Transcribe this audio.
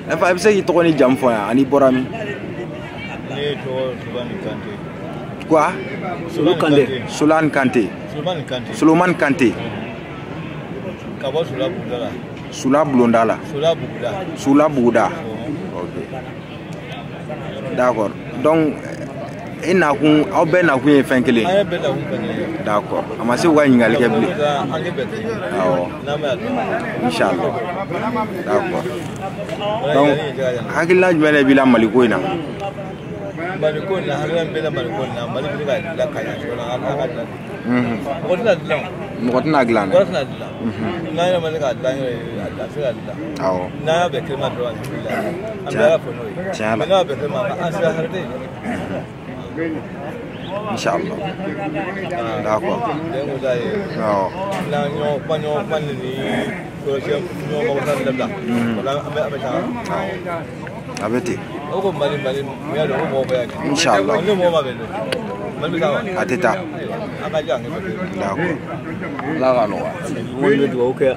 Nafa bise yi toko ni jam fo ya ani borami. Ne to Sulani Kante. Quoi? Sulan Kante. Suloman Kante. Kabo Sula Bugdala. Sula Blondala. Sula Bouda. OK. D'accord. Donc ina kun aw be na kun ye fen kelen. D'accord. Amase wa nyingal ke bli. Awo. Inshallah. D'accord. Donc hakila jumene bila maliko ina. Maliko na halan bela maliko na maliko ga la kaya so na ala ga. Mokotna glan. Na ya malika dan Allah sai Allah. Awo. Na be kirma do alhamdulillah. Amara fo noy. Na be kirma an sa harde. Inch'Allah. D'accord. Non. Na nyo panni social nyo mo tan lebla. Wala abeta. Abeti. Oko mali ya do mo ba ya. Inch'Allah. Ni mo ma be. Mali ka wa. Ateta. Aka jang. D'accord. La ga no wa. Mo be do okay.